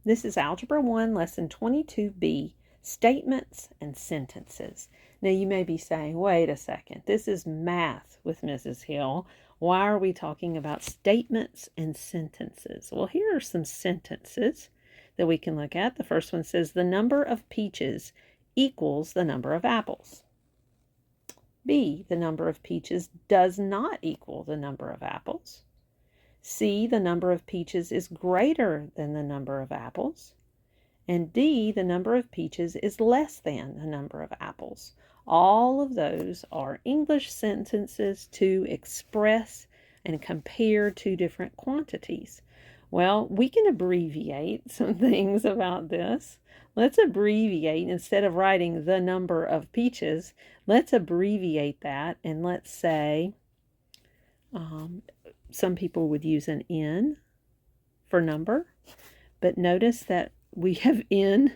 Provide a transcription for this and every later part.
This is Algebra 1, Lesson 22B, Statements and Sentences. Now you may be saying, wait a second, this is math with Mrs. Hill. Why are we talking about statements and sentences? Well, here are some sentences that we can look at. The first one says, the number of peaches equals the number of apples. B, the number of peaches does not equal the number of apples. C, the number of peaches is greater than the number of apples. And D, the number of peaches is less than the number of apples. All of those are English sentences to express and compare two different quantities. Well, we can abbreviate some things about this. Let's abbreviate. Instead of writing the number of peaches, let's abbreviate that and let's say, some people would use an N for number, but notice that we have N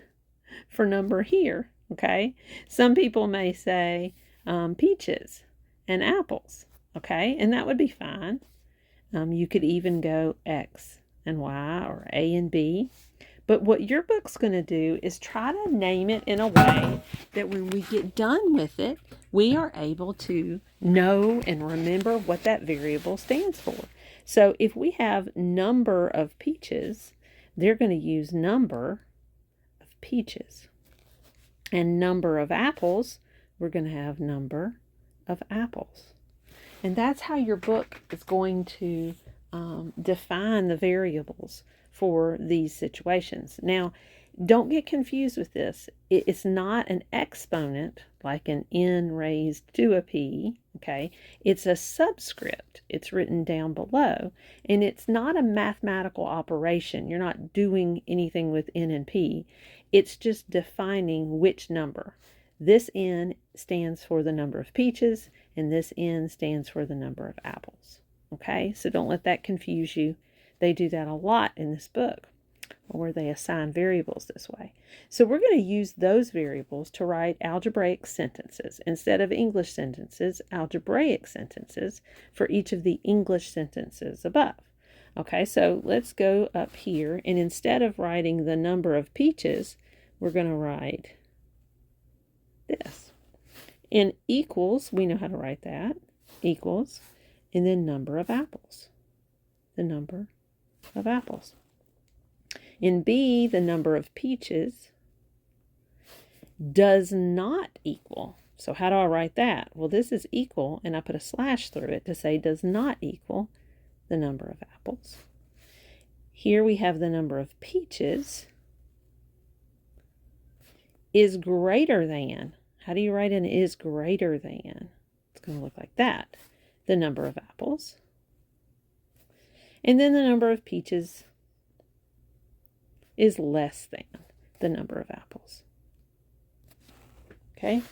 for number here, okay? Some people may say peaches and apples, okay? And that would be fine. You could even go X and Y or A and B. But what your book's going to do is try to name it in a way that when we get done with it, we are able to know and remember what that variable stands for. So if we have number of peaches, they're going to use number of peaches. And number of apples, we're going to have number of apples. And that's how your book is going to define the variables for these situations. Now, don't get confused with this. It's not an exponent like an n raised to a p, okay? It's a subscript. It's written down below, and it's not a mathematical operation. You're not doing anything with n and p. It's just defining which number. This n stands for the number of peaches, and this n stands for the number of apples, okay? So don't let that confuse you. They do that a lot in this book, where they assign variables this way. So we're going to use those variables to write algebraic sentences. Instead of English sentences, algebraic sentences for each of the English sentences above. Okay, so let's go up here, and instead of writing the number of peaches, we're going to write this. And equals, we know how to write that, equals, and then number of apples. The number of apples. In B, the number of peaches does not equal. So how do I write that? Well, this is equal, and I put a slash through it to say does not equal the number of apples. Here we have the number of peaches is greater than. How do you write an is greater than? It's going to look like that. The number of apples. And then the number of peaches is less than the number of apples. Okay.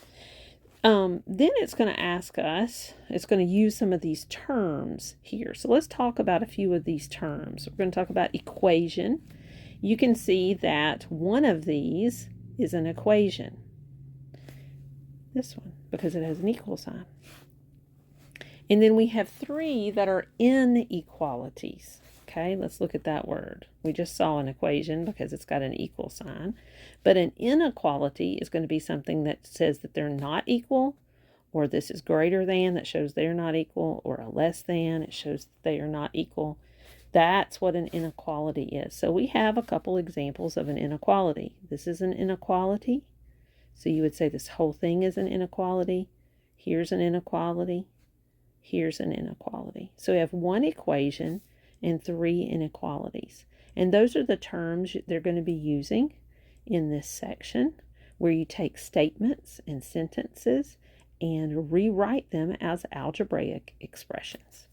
Then it's going to ask us, it's going to use some of these terms here. So let's talk about a few of these terms. We're going to talk about equation. You can see that one of these is an equation. This one, because it has an equal sign. And then we have three that are inequalities. Okay, let's look at that word. We just saw an equation because it's got an equal sign. But an inequality is going to be something that says that they're not equal, or this is greater than, that shows they're not equal, or a less than, it shows that they are not equal. That's what an inequality is. So we have a couple examples of an inequality. This is an inequality. So you would say this whole thing is an inequality. Here's an inequality. Here's an inequality. So we have one equation and three inequalities. And those are the terms they're going to be using in this section, where you take statements and sentences and rewrite them as algebraic expressions.